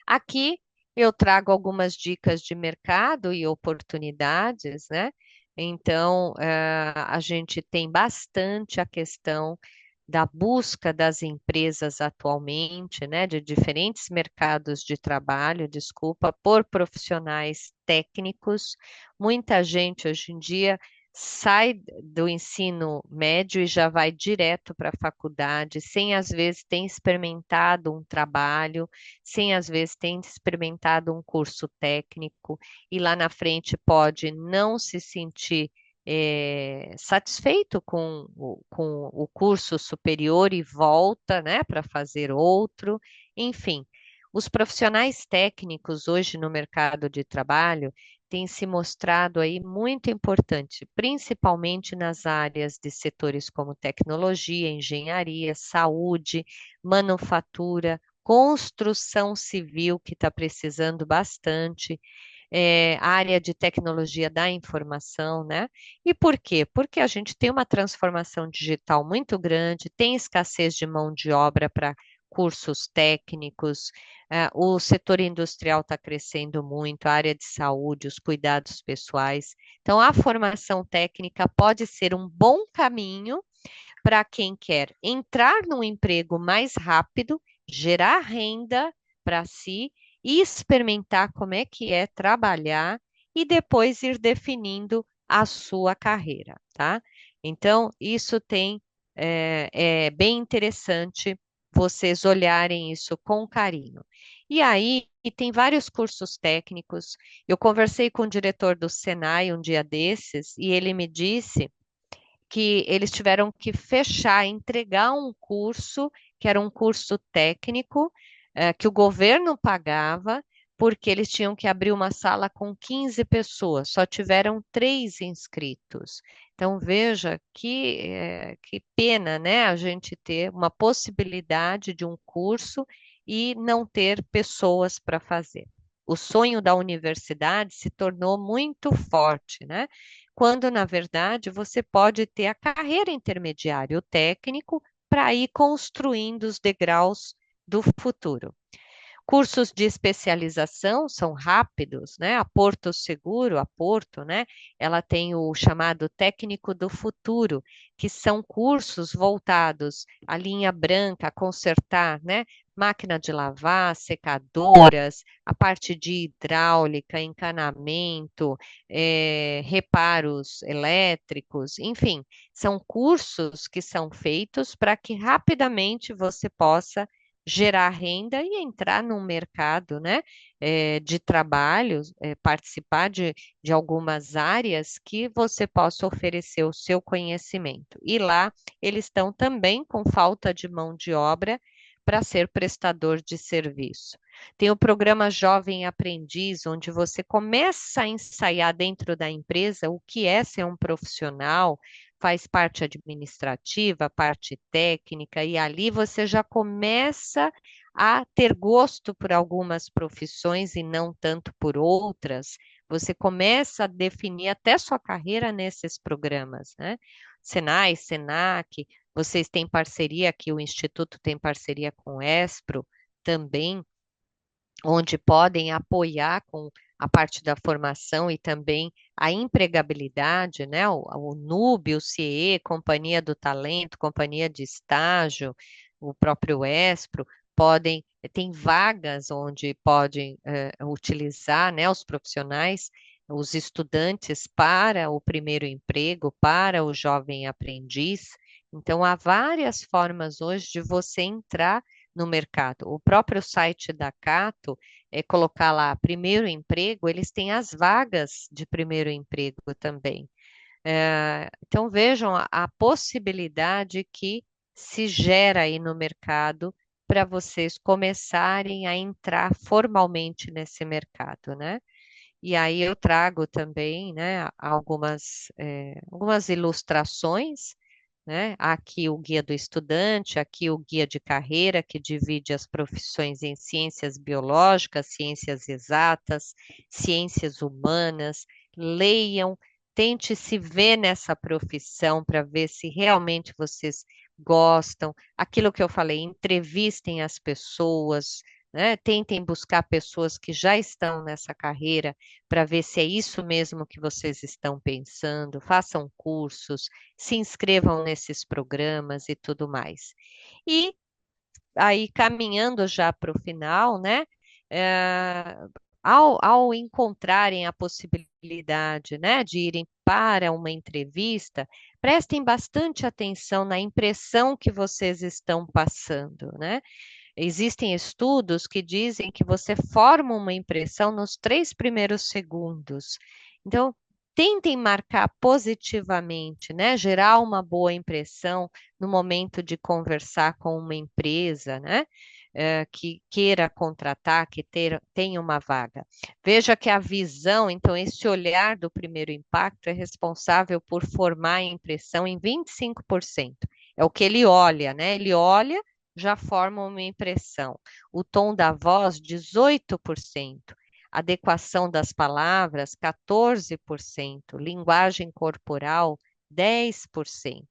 Aqui eu trago algumas dicas de mercado e oportunidades, né? Então, a gente tem bastante a questão da busca das empresas atualmente, né, de diferentes mercados de trabalho, desculpa, por profissionais técnicos. Muita gente hoje em dia sai do ensino médio e já vai direto para a faculdade, sem às vezes ter experimentado um trabalho, sem às vezes ter experimentado um curso técnico, e lá na frente pode não se sentir satisfeito com o curso superior e volta, né, para fazer outro. Enfim, os profissionais técnicos hoje no mercado de trabalho têm se mostrado aí muito importante, principalmente nas áreas de setores como tecnologia, engenharia, saúde, manufatura, construção civil, que está precisando bastante, área de tecnologia da informação, né? E por quê? Porque a gente tem uma transformação digital muito grande, tem escassez de mão de obra para cursos técnicos, o setor industrial está crescendo muito, a área de saúde, os cuidados pessoais. Então, a formação técnica pode ser um bom caminho para quem quer entrar num emprego mais rápido, gerar renda para si e experimentar como é que é trabalhar e depois ir definindo a sua carreira, tá? Então, isso é bem interessante vocês olharem isso com carinho. E aí, e tem vários cursos técnicos. Eu conversei com o diretor do Senai um dia desses e ele me disse que eles tiveram que fechar, entregar um curso, que era um curso técnico, que o governo pagava, porque eles tinham que abrir uma sala com 15 pessoas, só tiveram 3 inscritos. Então, veja que pena, né, a gente ter uma possibilidade de um curso e não ter pessoas para fazer. O sonho da universidade se tornou muito forte, né? Quando, na verdade, você pode ter a carreira intermediária, o técnico, para ir construindo os degraus do futuro. Cursos de especialização são rápidos, né? A Porto Seguro, a Porto, né? Ela tem o chamado Técnico do Futuro, que são cursos voltados à linha branca, a consertar, né? Máquina de lavar, secadoras, a parte de hidráulica, encanamento, reparos elétricos, enfim, são cursos que são feitos para que rapidamente você possa gerar renda e entrar num mercado, né, de trabalho, participar de algumas áreas que você possa oferecer o seu conhecimento. E lá eles estão também com falta de mão de obra para ser prestador de serviço. Tem o programa Jovem Aprendiz, onde você começa a ensaiar dentro da empresa o que é ser um profissional, faz parte administrativa, parte técnica, e ali você já começa a ter gosto por algumas profissões e não tanto por outras. Você começa a definir até sua carreira nesses programas, né? Senai, Senac, vocês têm parceria aqui, o Instituto tem parceria com o Espro também, onde podem apoiar com a parte da formação e também a empregabilidade, né? O NUB, o CIE, Companhia do Talento, Companhia de Estágio, o próprio Espro, podem, tem vagas onde podem utilizar, né, os profissionais, os estudantes para o primeiro emprego, para o jovem aprendiz. Então, há várias formas hoje de você entrar no mercado. O próprio site da Cato, colocar lá primeiro emprego, eles têm as vagas de primeiro emprego também. Então vejam a possibilidade que se gera aí no mercado para vocês começarem a entrar formalmente nesse mercado, né? E aí eu trago também, né, algumas ilustrações, né? Aqui o guia do estudante, aqui o guia de carreira, que divide as profissões em ciências biológicas, ciências exatas, ciências humanas. Leiam, tente se ver nessa profissão para ver se realmente vocês gostam. Aquilo que eu falei, entrevistem as pessoas, né? Tentem buscar pessoas que já estão nessa carreira para ver se é isso mesmo que vocês estão pensando. Façam cursos, se inscrevam nesses programas e tudo mais. E aí, caminhando já para o final, né? eh, ao encontrarem a possibilidade, né, de irem para uma entrevista, prestem bastante atenção na impressão que vocês estão passando, né? Existem estudos que dizem que você forma uma impressão nos 3 primeiros segundos. Então, tentem marcar positivamente, né? Gerar uma boa impressão no momento de conversar com uma empresa, né? Que queira contratar, tenha uma vaga. Veja que a visão, então, esse olhar do primeiro impacto é responsável por formar a impressão em 25%. É o que ele olha, né? Ele olha, já forma uma impressão. O tom da voz, 18%. Adequação das palavras, 14%. Linguagem corporal, 10%.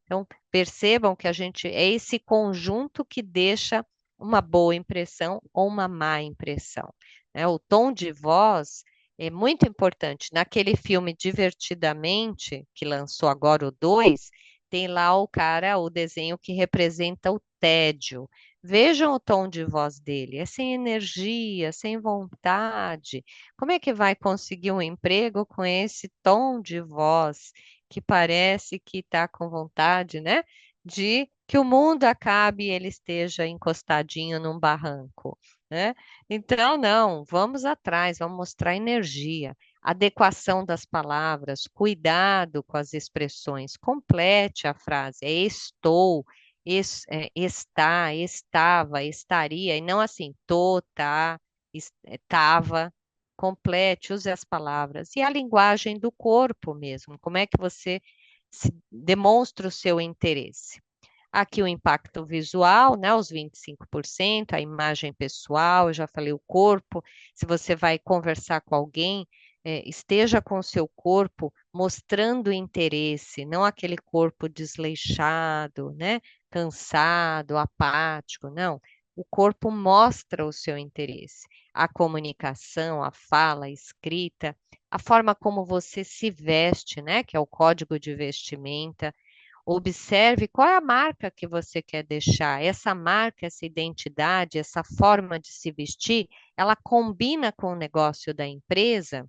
Então, percebam que é esse conjunto que deixa uma boa impressão ou uma má impressão, né? O tom de voz é muito importante. Naquele filme Divertidamente, que lançou agora o 2, tem lá o cara, o desenho que representa o tédio. Vejam o tom de voz dele, é sem energia, sem vontade. Como é que vai conseguir um emprego com esse tom de voz que parece que está com vontade, né? De que o mundo acabe e ele esteja encostadinho num barranco, né? Então, não, vamos atrás, vamos mostrar energia, adequação das palavras, cuidado com as expressões, complete a frase, é estou, está, estava, estaria, e não assim, tô, tá. estava, complete, use as palavras. E a linguagem do corpo mesmo, como é que você demonstra o seu interesse. Aqui o impacto visual, né, os 25%, a imagem pessoal, eu já falei o corpo. Se você vai conversar com alguém, esteja com o seu corpo mostrando interesse, não aquele corpo desleixado, né, cansado, apático, não. O corpo mostra o seu interesse. A comunicação, a fala, a escrita, a forma como você se veste, né, que é o código de vestimenta. Observe qual é a marca que você quer deixar. Essa marca, essa identidade, essa forma de se vestir, ela combina com o negócio da empresa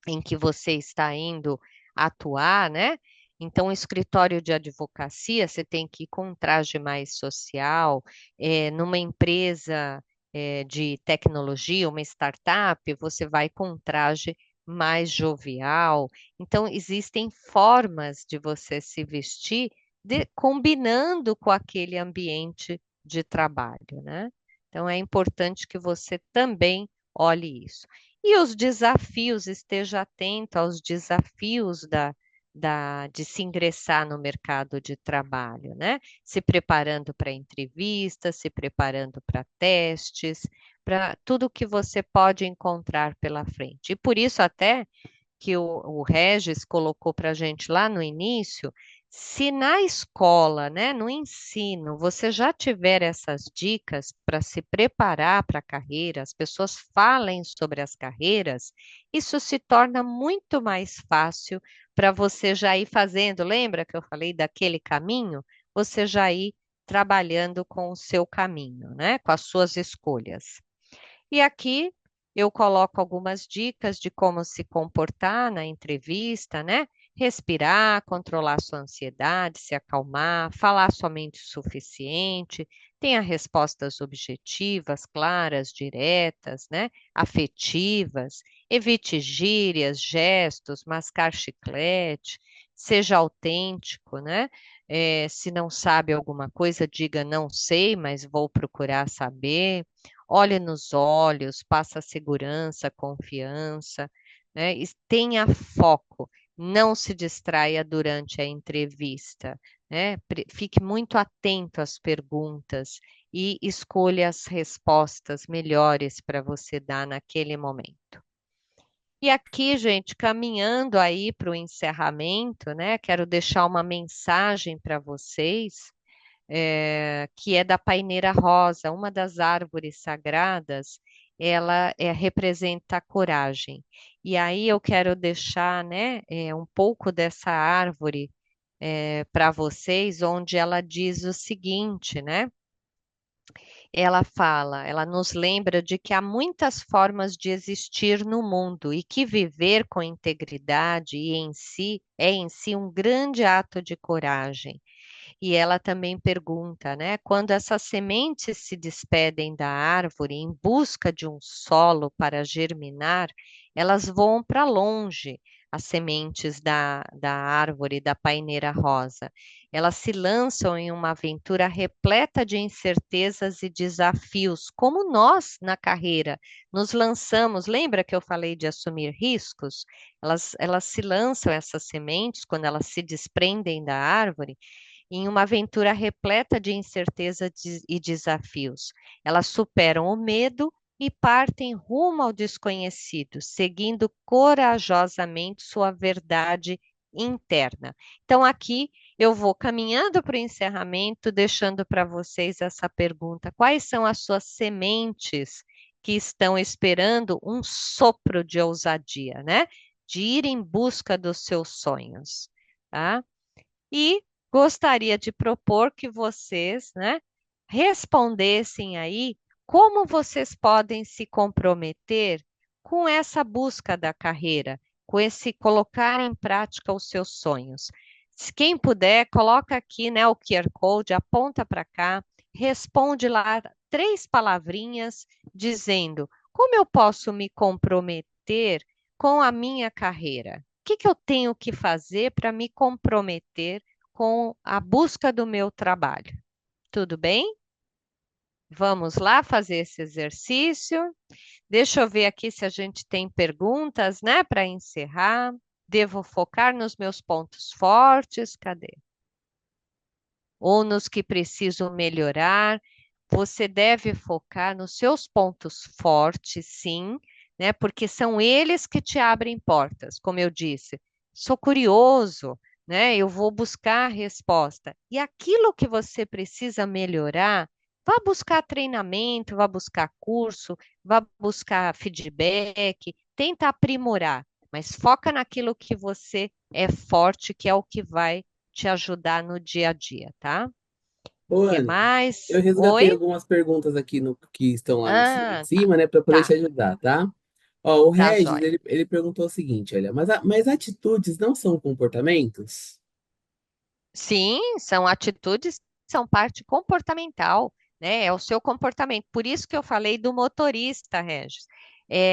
em que você está indo atuar, né? Então, o escritório de advocacia, você tem que ir com um traje mais social, numa empresa, de tecnologia, uma startup, você vai com um traje mais jovial. Então, existem formas de você se vestir combinando com aquele ambiente de trabalho, né? Então, é importante que você também olhe isso. E os desafios, esteja atento aos desafios de se ingressar no mercado de trabalho, né? Se preparando para entrevistas, se preparando para testes, para tudo que você pode encontrar pela frente. E por isso até que o Regis colocou para a gente lá no início, se na escola, né, no ensino, você já tiver essas dicas para se preparar para a carreira, as pessoas falem sobre as carreiras, isso se torna muito mais fácil para você já ir fazendo. Lembra que eu falei daquele caminho? Você já ir trabalhando com o seu caminho, né, com as suas escolhas. E aqui eu coloco algumas dicas de como se comportar na entrevista, né? Respirar, controlar sua ansiedade, se acalmar, falar somente o suficiente, tenha respostas objetivas, claras, diretas, né? Afetivas, evite gírias, gestos, mascar chiclete, seja autêntico, né? Se não sabe alguma coisa, diga não sei, mas vou procurar saber. Olhe nos olhos, passa segurança, confiança, né? E tenha foco, não se distraia durante a entrevista, né? Fique muito atento às perguntas e escolha as respostas melhores para você dar naquele momento. E aqui, gente, caminhando aí para o encerramento, né? Quero deixar uma mensagem para vocês que é da paineira rosa, uma das árvores sagradas, ela representa a coragem. E aí eu quero deixar, né, um pouco dessa árvore para vocês, onde ela diz o seguinte, né? Ela fala, ela nos lembra de que há muitas formas de existir no mundo e que viver com integridade e é em si um grande ato de coragem. E ela também pergunta, né? Quando essas sementes se despedem da árvore em busca de um solo para germinar, elas voam para longe, as sementes da árvore da paineira rosa. Elas se lançam em uma aventura repleta de incertezas e desafios, como nós na carreira nos lançamos. Lembra que eu falei de assumir riscos? Elas se lançam, essas sementes, quando elas se desprendem da árvore em uma aventura repleta de incerteza e desafios. Elas superam o medo e partem rumo ao desconhecido, seguindo corajosamente sua verdade interna. Então, aqui eu vou caminhando para o encerramento, deixando para vocês essa pergunta: quais são as suas sementes que estão esperando um sopro de ousadia, né? De ir em busca dos seus sonhos, tá? E gostaria de propor que vocês, né, respondessem aí como vocês podem se comprometer com essa busca da carreira, com esse colocar em prática os seus sonhos. Se quem puder, coloca aqui, né, o QR Code, aponta para cá, responde lá 3 palavrinhas dizendo como eu posso me comprometer com a minha carreira. O que que eu tenho que fazer para me comprometer com a busca do meu trabalho? Tudo bem? Vamos lá fazer esse exercício. Deixa eu ver aqui se a gente tem perguntas, né, para encerrar. Devo focar nos meus pontos fortes? Cadê? Ou nos que preciso melhorar? Você deve focar nos seus pontos fortes, sim, né? Porque são eles que te abrem portas, como eu disse. Sou curioso, né? Eu vou buscar a resposta. E aquilo que você precisa melhorar, vá buscar treinamento, vá buscar curso, vá buscar feedback, tenta aprimorar, mas foca naquilo que você é forte, que é o que vai te ajudar no dia a dia, tá? O Ô, que Ana, eu mais? resgatei Oi? algumas perguntas aqui no, que estão lá em Ah, tá, cima, né, para poder te tá, ajudar, tá? Ó, o tá, Regis, joia. ele perguntou o seguinte, olha, mas atitudes não são comportamentos? Sim, são atitudes, são parte comportamental, né? É o seu comportamento. Por isso que eu falei do motorista, Regis.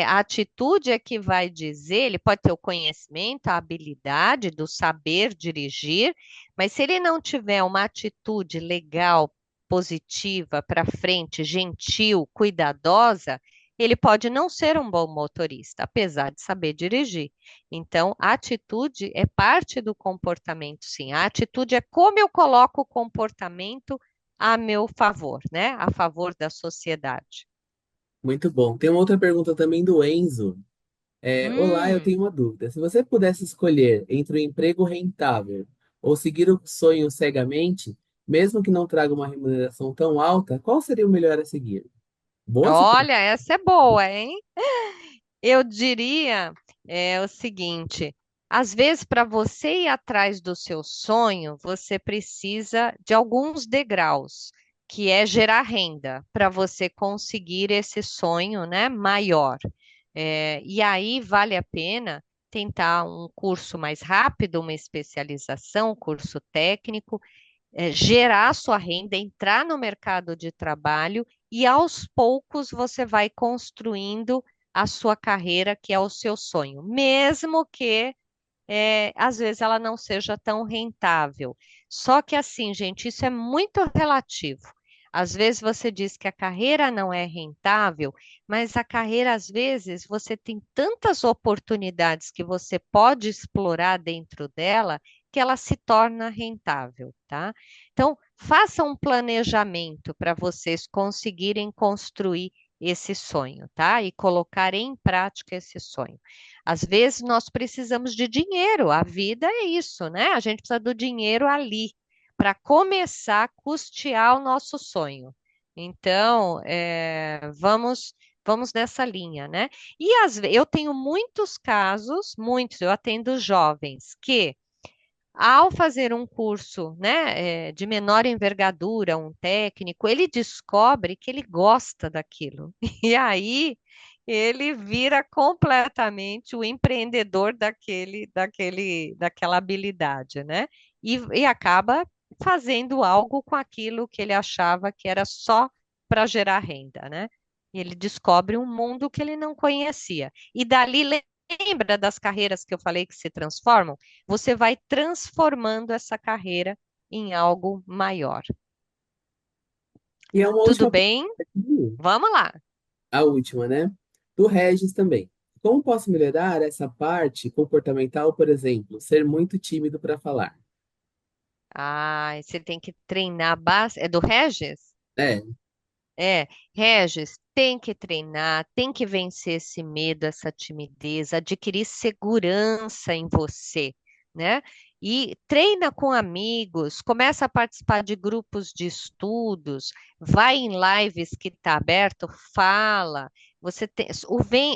A atitude é que vai dizer, ele pode ter o conhecimento, a habilidade do saber dirigir, mas se ele não tiver uma atitude legal, positiva, para frente, gentil, cuidadosa, ele pode não ser um bom motorista, apesar de saber dirigir. Então, a atitude é parte do comportamento, sim. A atitude é como eu coloco o comportamento a meu favor, né? A favor da sociedade. Muito bom. Tem uma outra pergunta também do Enzo. Olá, eu Hum, tenho uma dúvida. Se você pudesse escolher entre um emprego rentável ou seguir o sonho cegamente, mesmo que não traga uma remuneração tão alta, qual seria o melhor a seguir? Boa situação. olha, essa é boa, hein? Eu diria o seguinte: às vezes, para você ir atrás do seu sonho, você precisa de alguns degraus, que é gerar renda para você conseguir esse sonho, né, maior. E aí vale a pena tentar um curso mais rápido, uma especialização, um curso técnico, gerar sua renda, entrar no mercado de trabalho e aos poucos você vai construindo a sua carreira, que é o seu sonho, mesmo que às vezes ela não seja tão rentável. Só que assim, gente, isso é muito relativo. Às vezes você diz que a carreira não é rentável, mas a carreira, às vezes, você tem tantas oportunidades que você pode explorar dentro dela que ela se torna rentável, tá? Então, faça um planejamento para vocês conseguirem construir esse sonho, tá? E colocar em prática esse sonho. Às vezes nós precisamos de dinheiro, a vida é isso, né? A gente precisa do dinheiro ali para começar a custear o nosso sonho. Então, vamos nessa linha, né? E eu tenho muitos casos, muitos, eu atendo jovens que ao fazer um curso, né, de menor envergadura, um técnico, ele descobre que ele gosta daquilo. E aí ele vira completamente o empreendedor daquela habilidade, né? E acaba fazendo algo com aquilo que ele achava que era só para gerar renda, né? E ele descobre um mundo que ele não conhecia. E dali, lembra das carreiras que eu falei que se transformam? Você vai transformando essa carreira em algo maior. E é uma Tudo última pergunta bem? aqui, Vamos lá. a última, né? Do Regis também. Como posso melhorar essa parte comportamental, por exemplo, ser muito tímido para falar? Ah, você tem que treinar bastante. É do Regis? É, Regis, tem que treinar, tem que vencer esse medo, essa timidez, adquirir segurança em você, né? E treina com amigos, começa a participar de grupos de estudos, vai em lives que está aberto, fala. Você tem,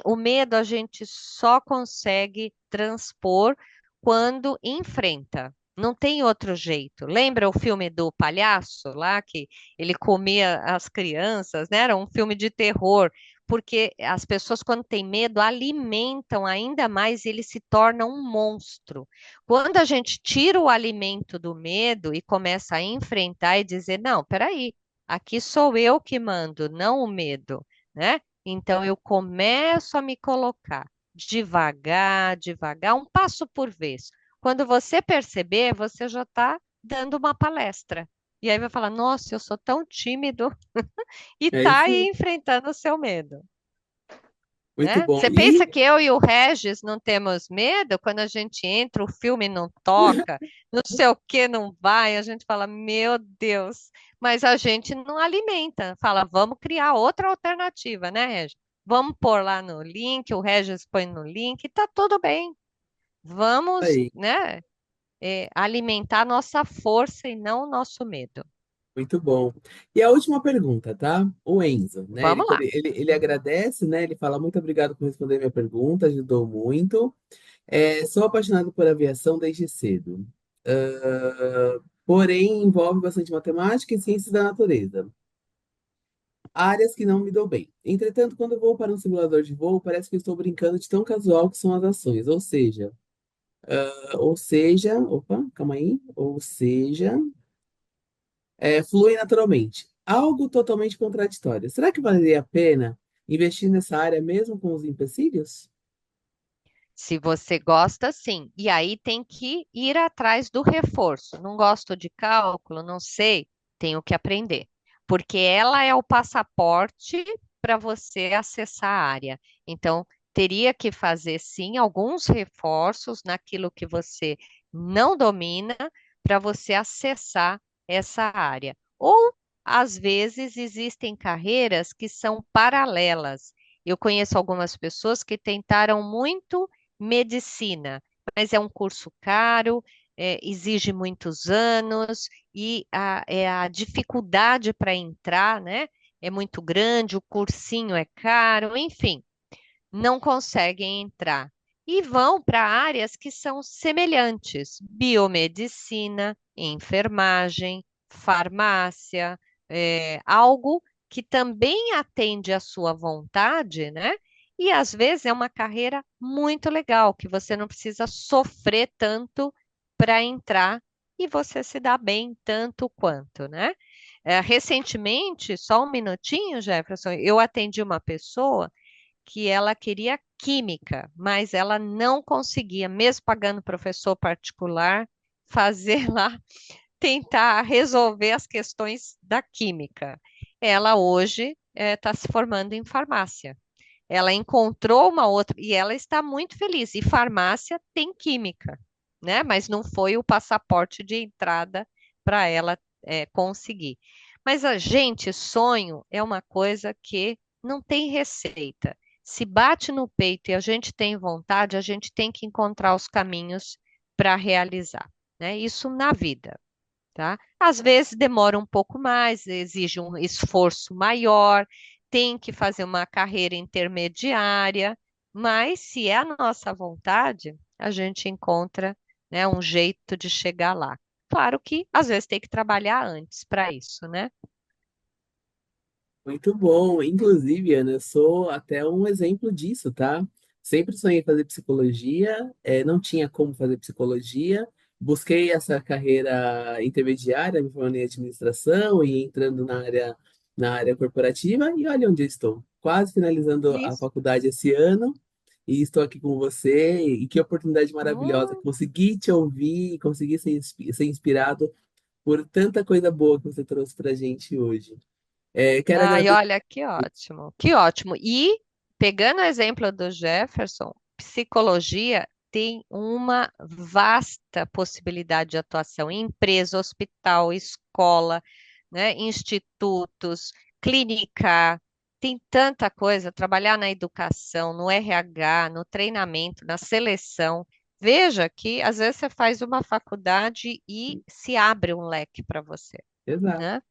o medo a gente só consegue transpor quando enfrenta. Não tem outro jeito. Lembra o filme do palhaço lá que ele comia as crianças, né? Era um filme de terror, porque as pessoas, quando têm medo, alimentam ainda mais e ele se torna um monstro. Quando a gente tira o alimento do medo e começa a enfrentar e dizer, não, peraí, aqui sou eu que mando, não o medo, né? Então eu começo a me colocar devagar, devagar, um passo por vez. Quando você perceber, você já está dando uma palestra. E aí vai falar, nossa, eu sou tão tímido e É tá isso aí aí. enfrentando o seu medo. Muito Né? bom. Você pensa E que eu e o Regis não temos medo quando a gente entra, o filme não toca, não sei o que não vai, a gente fala, meu Deus, mas a gente não alimenta, fala, vamos criar outra alternativa, né, Regis? Vamos pôr lá no link, o Regis põe no link, tá tudo bem. Vamos, aí, né, alimentar nossa força e não o nosso medo. muito bom. E a última pergunta, tá? O Enzo, né? Vamos lá. Ele agradece, né? Ele fala muito obrigado por responder minha pergunta, ajudou muito. Sou apaixonado por aviação desde cedo. Porém, envolve bastante matemática e ciências da natureza. Áreas que não me dou bem. Entretanto, quando vou para um simulador de voo, parece que eu estou brincando de tão casual que são as ações. Opa, calma aí. Flui naturalmente. Algo totalmente contraditório. Será que valeria a pena investir nessa área mesmo com os empecilhos? Se você gosta, sim. E aí tem que ir atrás do reforço. Não gosto de cálculo, não sei, tenho que aprender. Porque ela é o passaporte para você acessar a área. Então, teria que fazer, sim, alguns reforços naquilo que você não domina para você acessar essa área. Ou, às vezes, existem carreiras que são paralelas. Eu conheço algumas pessoas que tentaram muito medicina, mas é um curso caro, exige muitos anos e a dificuldade para entrar, né, é muito grande, o cursinho é caro, enfim, não conseguem entrar. E vão para áreas que são semelhantes: biomedicina, enfermagem, farmácia, algo que também atende à sua vontade, né? E às vezes é uma carreira muito legal, que você não precisa sofrer tanto para entrar e você se dá bem tanto quanto, né? Recentemente, só um minutinho, Jefferson, eu atendi uma pessoa que ela queria química, mas ela não conseguia, mesmo pagando professor particular, fazer lá, tentar resolver as questões da química. Ela hoje está se formando em farmácia. Ela encontrou uma outra e ela está muito feliz. E farmácia tem química, né? Mas não foi o passaporte de entrada para ela conseguir. Mas a gente, sonho é uma coisa que não tem receita. Se bate no peito e a gente tem vontade, a gente tem que encontrar os caminhos para realizar, né? Isso na vida, tá? Às vezes demora um pouco mais, exige um esforço maior, tem que fazer uma carreira intermediária, mas se é a nossa vontade, a gente encontra, né, um jeito de chegar lá. Claro que às vezes tem que trabalhar antes para isso, né? Muito bom. Inclusive, Ana, eu sou até um exemplo disso, tá? Sempre sonhei em fazer psicologia, não tinha como fazer psicologia. Busquei essa carreira intermediária, me formei em administração e entrando na área corporativa, e olha onde eu estou. Quase finalizando a Isso. faculdade esse ano, e estou aqui com você. E que oportunidade maravilhosa. Hum. Consegui te ouvir, consegui ser inspirado por tanta coisa boa que você trouxe para a gente hoje. Quero Ai, agradecer. olha, que ótimo, que ótimo. E pegando o exemplo do Jefferson, psicologia tem uma vasta possibilidade de atuação em empresa, hospital, escola, né, institutos, clínica, tem tanta coisa, trabalhar na educação, no RH, no treinamento, na seleção. Veja que às vezes você faz uma faculdade e se abre um leque para você, Exato. né?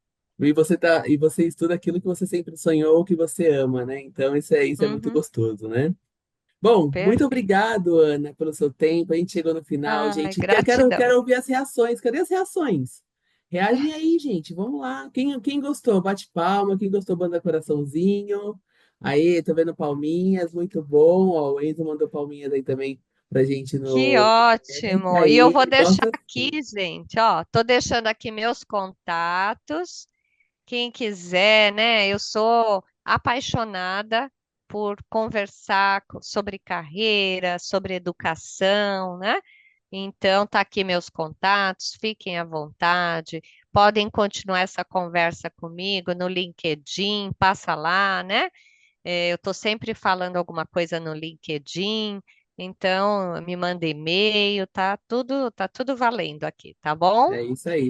E você estuda aquilo que você sempre sonhou, que você ama, né? Então isso é muito Uhum, gostoso, né? Bom, muito perfeito. obrigado, Ana, pelo seu tempo. A gente chegou no final, Ai, gente. Quero gratidão. ouvir as reações. Cadê as reações? Reagem aí, gente. Vamos lá. Quem gostou, bate palma. Quem gostou, manda coraçãozinho. Aí, tô vendo palminhas, muito bom. Ó, o Enzo mandou palminhas aí também pra gente Que no. ótimo. E eu Aí, vou ele deixar gosta aqui, sim. gente, ó, tô deixando aqui meus contatos. Quem quiser, né? Eu sou apaixonada por conversar sobre carreira, sobre educação, né? Então, tá aqui meus contatos, fiquem à vontade. Podem continuar essa conversa comigo no LinkedIn, passa lá, né? Eu estou sempre falando alguma coisa no LinkedIn, então me manda e-mail, tá tudo valendo aqui, tá bom? É isso aí.